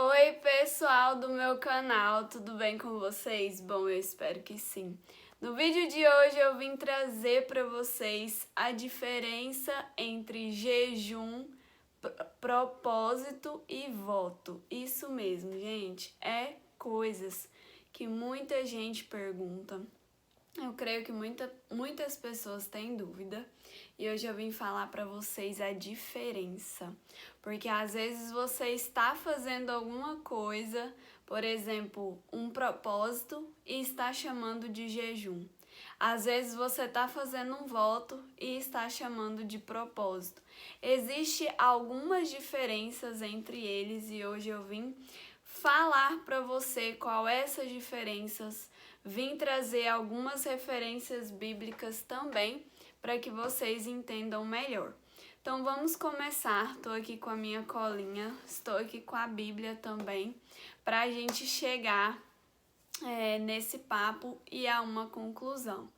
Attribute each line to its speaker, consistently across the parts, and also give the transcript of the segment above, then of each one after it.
Speaker 1: Oi, pessoal do meu canal, tudo bem com vocês? Bom, eu espero que sim. No vídeo de hoje eu vim trazer para vocês a diferença entre jejum, propósito e voto. Isso mesmo, gente, é coisas que muita gente pergunta. Eu creio que muitas pessoas têm dúvida e hoje eu vim falar para vocês a diferença, porque às vezes você está fazendo alguma coisa, por exemplo, um propósito e está chamando de jejum. Às vezes você está fazendo um voto e está chamando de propósito. Existem algumas diferenças entre eles e hoje eu vim falar para você qual é essas diferenças. Vim trazer algumas referências bíblicas também para que vocês entendam melhor. Então vamos começar. Estou aqui com a minha colinha, estou aqui com a Bíblia também, para a gente chegar nesse papo e a uma conclusão.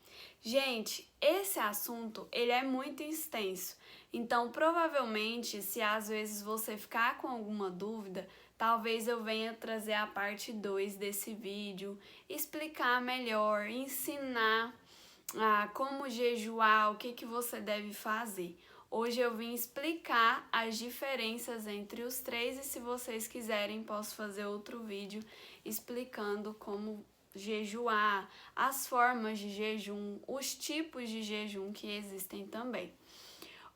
Speaker 1: Gente, esse assunto ele é muito extenso, então provavelmente se às vezes você ficar com alguma dúvida, talvez eu venha trazer a parte 2 desse vídeo, explicar melhor, ensinar como jejuar, o que você deve fazer. Hoje eu vim explicar as diferenças entre os três e se vocês quiserem posso fazer outro vídeo explicando como jejuar, as formas de jejum, os tipos de jejum que existem também.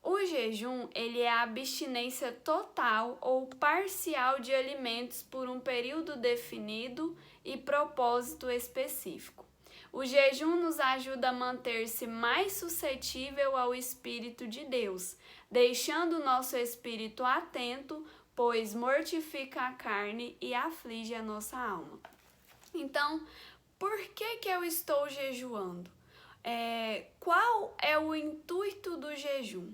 Speaker 1: O jejum, ele é a abstinência total ou parcial de alimentos por um período definido e propósito específico. O jejum nos ajuda a manter-se mais suscetível ao Espírito de Deus, deixando o nosso espírito atento, pois mortifica a carne e aflige a nossa alma. Então, por que eu estou jejuando? Qual é o intuito do jejum?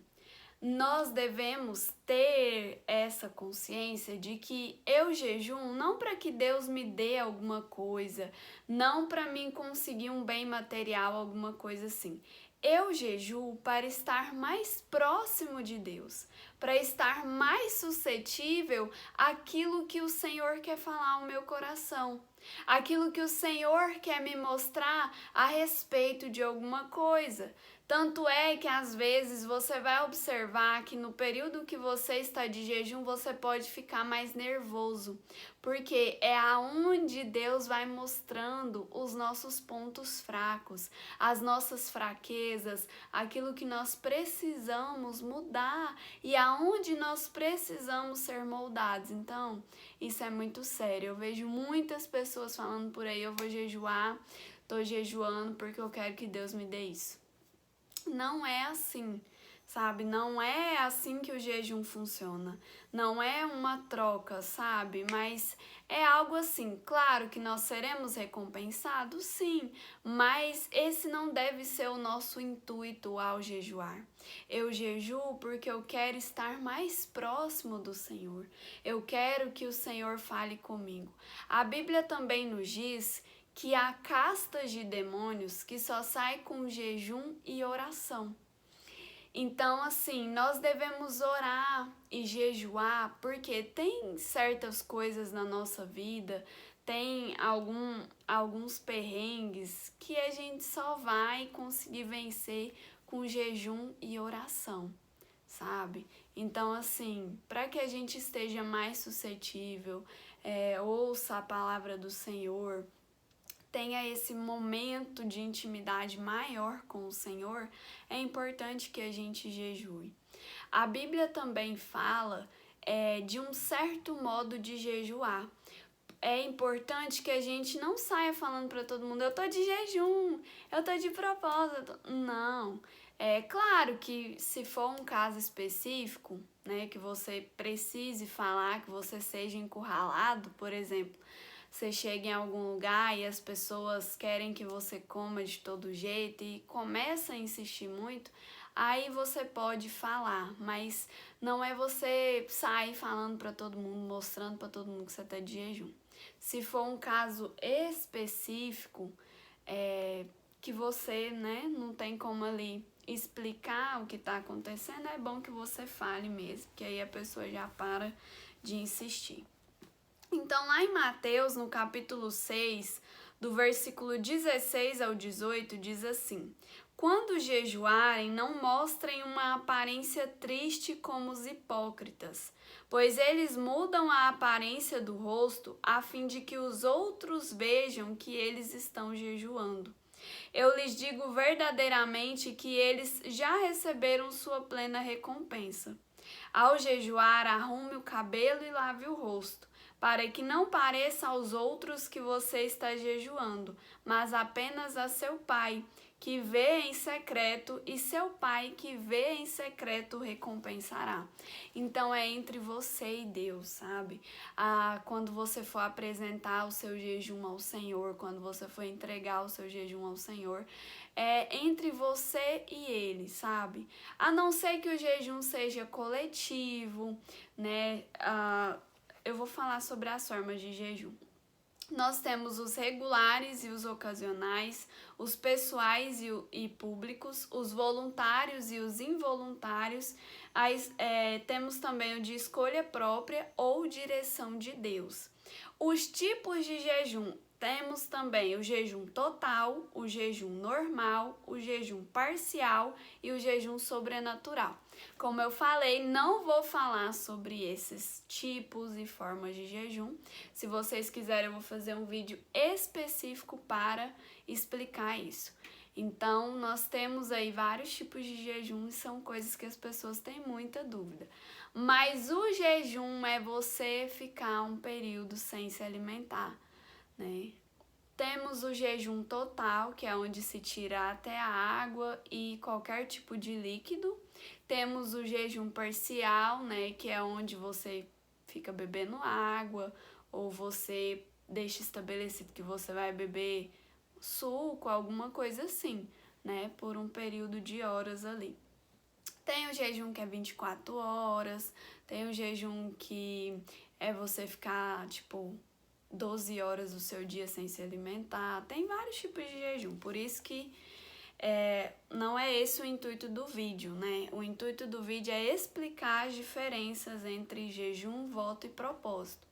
Speaker 1: Nós devemos ter essa consciência de que eu jejum não para que Deus me dê alguma coisa, não para mim conseguir um bem material, alguma coisa assim. Eu jejuo para estar mais próximo de Deus, para estar mais suscetível àquilo que o Senhor quer falar ao meu coração, aquilo que o Senhor quer me mostrar a respeito de alguma coisa. Tanto é que às vezes você vai observar que no período que você está de jejum você pode ficar mais nervoso, porque é aonde Deus vai mostrando os nossos pontos fracos, as nossas fraquezas, aquilo que nós precisamos mudar e aonde nós precisamos ser moldados. Então, isso é muito sério. Eu vejo muitas pessoas falando por aí, eu vou jejuar, tô jejuando porque eu quero que Deus me dê isso. Não é assim, sabe? Não é assim que o jejum funciona. Não é uma troca, sabe? Mas é algo assim. Claro que nós seremos recompensados, sim, mas esse não deve ser o nosso intuito ao jejuar. Eu jejuo porque eu quero estar mais próximo do Senhor. Eu quero que o Senhor fale comigo. A Bíblia também nos diz que há castas de demônios que só saem com jejum e oração. Então, assim, nós devemos orar e jejuar porque tem certas coisas na nossa vida, tem alguns perrengues que a gente só vai conseguir vencer com jejum e oração, sabe? Então, assim, para que a gente esteja mais suscetível, ouça a palavra do Senhor, tenha esse momento de intimidade maior com o Senhor, é importante que a gente jejue. A Bíblia também fala de um certo modo de jejuar. É importante que a gente não saia falando para todo mundo, eu tô de jejum, eu tô de propósito. Não. É claro que se for um caso específico, né, que você precise falar, que você seja encurralado, por exemplo, você chega em algum lugar e as pessoas querem que você coma de todo jeito e começa a insistir muito, aí você pode falar, mas não é você sair falando para todo mundo, mostrando para todo mundo que você está de jejum. Se for um caso específico, que você, né, não tem como ali explicar o que está acontecendo, é bom que você fale mesmo, que aí a pessoa já para de insistir. Então, lá em Mateus, no capítulo 6, do versículo 16 ao 18, diz assim: quando jejuarem, não mostrem uma aparência triste como os hipócritas, pois eles mudam a aparência do rosto a fim de que os outros vejam que eles estão jejuando. Eu lhes digo verdadeiramente que eles já receberam sua plena recompensa. Ao jejuar, arrume o cabelo e lave o rosto, para que não pareça aos outros que você está jejuando, mas apenas a seu Pai, que vê em secreto, e seu Pai que vê em secreto recompensará. Então é entre você e Deus, sabe? Quando você for apresentar o seu jejum ao Senhor, quando você for entregar o seu jejum ao Senhor, é entre você e Ele, sabe? A não ser que o jejum seja coletivo, né? Eu vou falar sobre as formas de jejum. Nós temos os regulares e os ocasionais, os pessoais e públicos, os voluntários e os involuntários. Temos também o de escolha própria ou direção de Deus. Os tipos de jejum. Temos também o jejum total, o jejum normal, o jejum parcial e o jejum sobrenatural. Como eu falei, não vou falar sobre esses tipos e formas de jejum. Se vocês quiserem, eu vou fazer um vídeo específico para explicar isso. Então, nós temos aí vários tipos de jejum e são coisas que as pessoas têm muita dúvida. Mas o jejum é você ficar um período sem se alimentar, né? Temos o jejum total, que é onde se tira até a água e qualquer tipo de líquido. Temos o jejum parcial, né, que é onde você fica bebendo água ou você deixa estabelecido que você vai beber suco, alguma coisa assim, né, por um período de horas ali. Tem o jejum que é 24 horas, tem o jejum que é você ficar, 12 horas do seu dia sem se alimentar. Tem vários tipos de jejum, por isso que não é esse o intuito do vídeo, né? O intuito do vídeo é explicar as diferenças entre jejum, voto e propósito.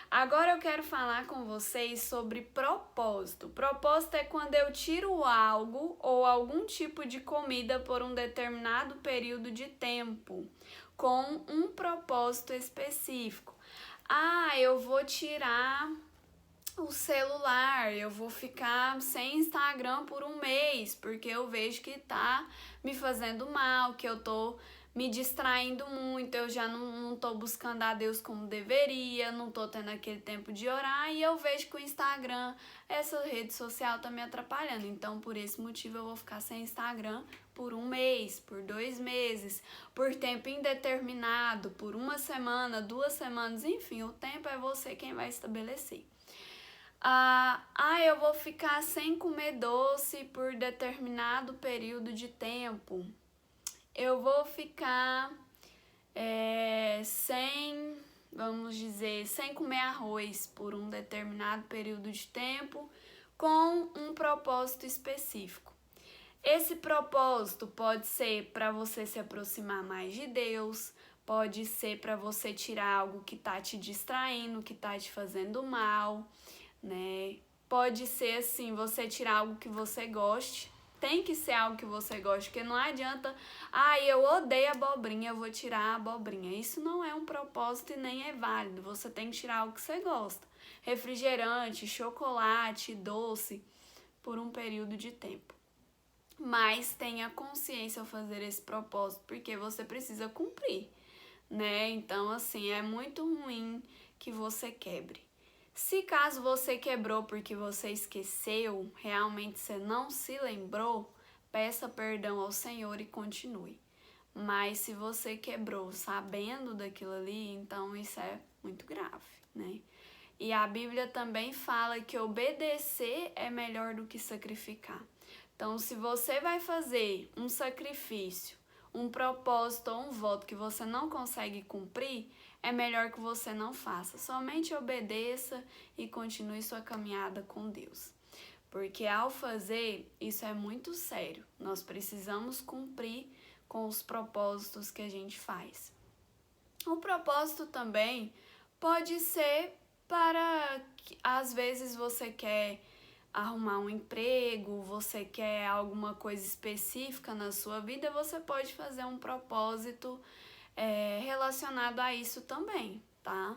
Speaker 1: Agora eu quero falar com vocês sobre propósito. Propósito é quando eu tiro algo ou algum tipo de comida por um determinado período de tempo, com um propósito específico. Eu vou tirar o celular, eu vou ficar sem Instagram por um mês, porque eu vejo que tá me fazendo mal, que eu tô me distraindo muito, eu já não tô buscando a Deus como deveria, não tô tendo aquele tempo de orar, e eu vejo que o Instagram, essa rede social tá me atrapalhando. Então, por esse motivo, eu vou ficar sem Instagram por um mês, por 2 meses, por tempo indeterminado, por 1 semana, 2 semanas, enfim, o tempo é você quem vai estabelecer. Eu vou ficar sem comer doce por determinado período de tempo. Eu vou ficar sem comer arroz por um determinado período de tempo, com um propósito específico. Esse propósito pode ser para você se aproximar mais de Deus, pode ser para você tirar algo que está te distraindo, que está te fazendo mal, né? Pode ser assim, você tirar algo que você goste. Tem que ser algo que você goste, porque não adianta, eu odeio abobrinha, eu vou tirar a abobrinha. Isso não é um propósito e nem é válido. Você tem que tirar algo que você gosta. Refrigerante, chocolate, doce, por um período de tempo. Mas tenha consciência ao fazer esse propósito, porque você precisa cumprir, né? Então, assim, é muito ruim que você quebre. Se caso você quebrou porque você esqueceu, realmente você não se lembrou, peça perdão ao Senhor e continue. Mas se você quebrou sabendo daquilo ali, então isso é muito grave, né? E a Bíblia também fala que obedecer é melhor do que sacrificar. Então, se você vai fazer um sacrifício, um propósito ou um voto que você não consegue cumprir, é melhor que você não faça. Somente obedeça e continue sua caminhada com Deus. Porque ao fazer, isso é muito sério. Nós precisamos cumprir com os propósitos que a gente faz. O propósito também pode ser para que às vezes você quer arrumar um emprego, você quer alguma coisa específica na sua vida, você pode fazer um propósito relacionado a isso também, tá?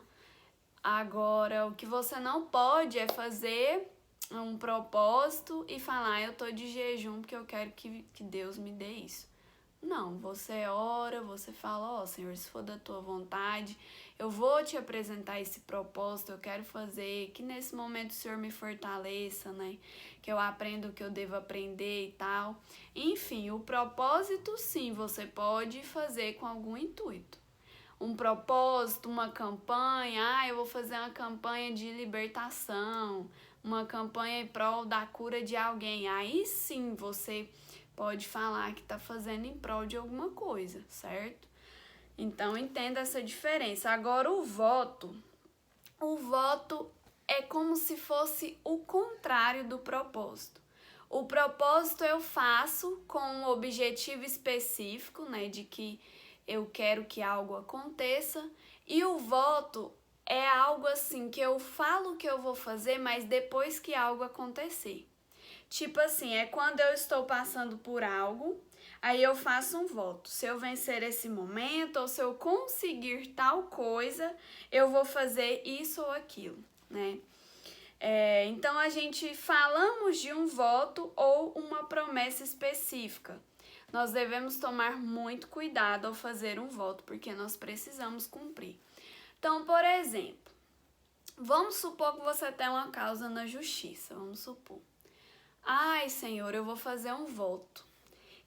Speaker 1: Agora, o que você não pode é fazer um propósito e falar, eu tô de jejum porque eu quero que Deus me dê isso. Não, você ora, você fala, ó, Senhor, se for da tua vontade, eu vou te apresentar esse propósito, eu quero fazer, que nesse momento o Senhor me fortaleça, né? Que eu aprenda o que eu devo aprender e tal. Enfim, o propósito, sim, você pode fazer com algum intuito. Um propósito, uma campanha, eu vou fazer uma campanha de libertação, uma campanha em prol da cura de alguém. Aí sim você pode falar que está fazendo em prol de alguma coisa, certo? Então entenda essa diferença. Agora o voto é como se fosse o contrário do propósito. O propósito eu faço com um objetivo específico, né, de que eu quero que algo aconteça, e o voto é algo assim que eu falo que eu vou fazer, mas depois que algo acontecer. Tipo assim, é quando eu estou passando por algo, aí eu faço um voto. Se eu vencer esse momento, ou se eu conseguir tal coisa, eu vou fazer isso ou aquilo, né? Então a gente falamos de um voto ou uma promessa específica. Nós devemos tomar muito cuidado ao fazer um voto, porque nós precisamos cumprir. Então, por exemplo, vamos supor que você tem uma causa na justiça, vamos supor. Ai, Senhor, eu vou fazer um voto,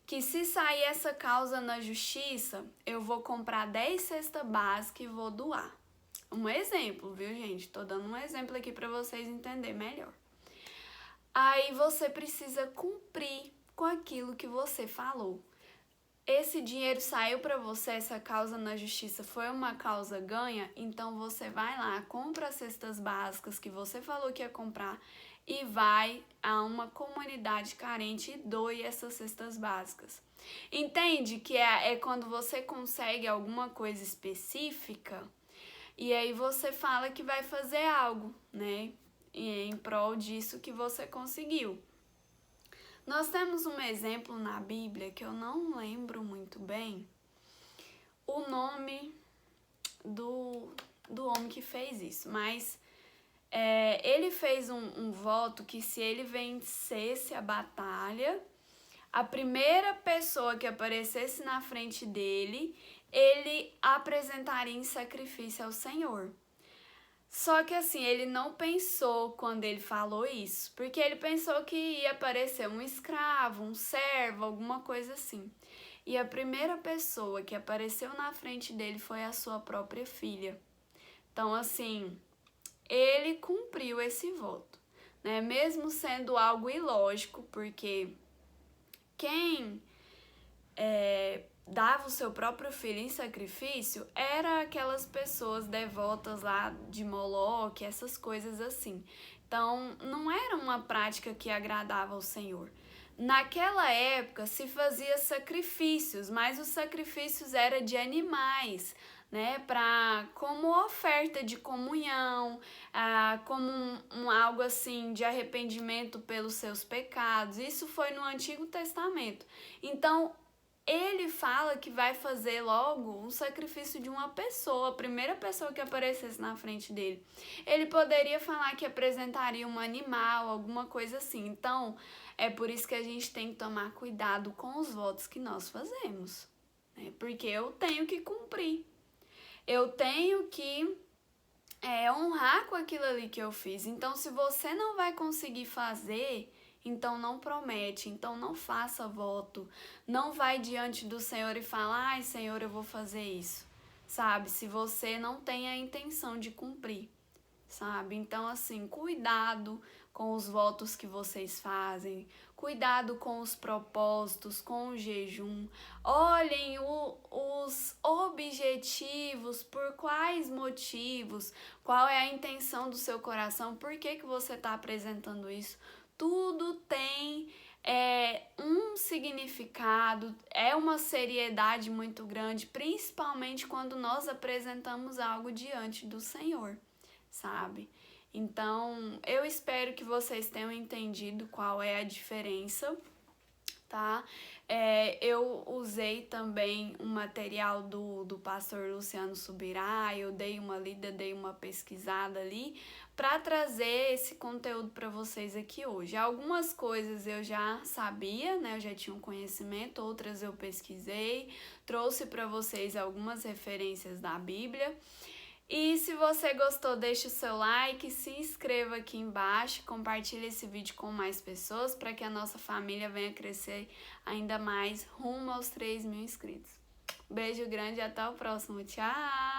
Speaker 1: que se sair essa causa na justiça, eu vou comprar 10 cestas básicas e vou doar. Um exemplo, viu, gente? Tô dando um exemplo aqui para vocês entenderem melhor. Aí você precisa cumprir com aquilo que você falou. Esse dinheiro saiu para você, essa causa na justiça foi uma causa ganha, então você vai lá, compra as cestas básicas que você falou que ia comprar e vai a uma comunidade carente e doe essas cestas básicas. Entende que é quando você consegue alguma coisa específica e aí você fala que vai fazer algo, né? E em prol disso que você conseguiu. Nós temos um exemplo na Bíblia que eu não lembro muito bem o nome do homem que fez isso, mas ele fez um voto que se ele vencesse a batalha, a primeira pessoa que aparecesse na frente dele, ele apresentaria em sacrifício ao Senhor. Só que assim, ele não pensou quando ele falou isso, porque ele pensou que ia aparecer um escravo, um servo, alguma coisa assim. E a primeira pessoa que apareceu na frente dele foi a sua própria filha. Então, assim, ele cumpriu esse voto, né? Mesmo sendo algo ilógico, porque quem dava o seu próprio filho em sacrifício era aquelas pessoas devotas lá de Moloque, essas coisas assim. Então, não era uma prática que agradava ao Senhor. Naquela época se fazia sacrifícios, mas os sacrifícios eram de animais, né, como oferta de comunhão, como algo assim de arrependimento pelos seus pecados. Isso foi no Antigo Testamento. Então, ele fala que vai fazer logo um sacrifício de uma pessoa, a primeira pessoa que aparecesse na frente dele. Ele poderia falar que apresentaria um animal, alguma coisa assim. Então, é por isso que a gente tem que tomar cuidado com os votos que nós fazemos, né? Porque eu tenho que cumprir. Eu tenho que honrar com aquilo ali que eu fiz. Então, se você não vai conseguir fazer, então não promete, então não faça voto, não vai diante do Senhor e fala, ai Senhor, eu vou fazer isso, sabe? Se você não tem a intenção de cumprir, sabe? Então assim, cuidado com os votos que vocês fazem, cuidado com os propósitos, com o jejum, olhem os objetivos, por quais motivos, qual é a intenção do seu coração, por que você está apresentando isso. Tudo tem um significado, é uma seriedade muito grande, principalmente quando nós apresentamos algo diante do Senhor, sabe? Então, eu espero que vocês tenham entendido qual é a diferença, tá? Eu usei também um material do pastor Luciano Subirá, eu dei uma lida, dei uma pesquisada ali para trazer esse conteúdo para vocês aqui hoje. Algumas coisas eu já sabia, né? Eu já tinha um conhecimento, outras eu pesquisei, trouxe para vocês algumas referências da Bíblia. E se você gostou, deixe o seu like, se inscreva aqui embaixo, compartilhe esse vídeo com mais pessoas para que a nossa família venha crescer ainda mais rumo aos 3.000 inscritos. Beijo grande e até o próximo. Tchau!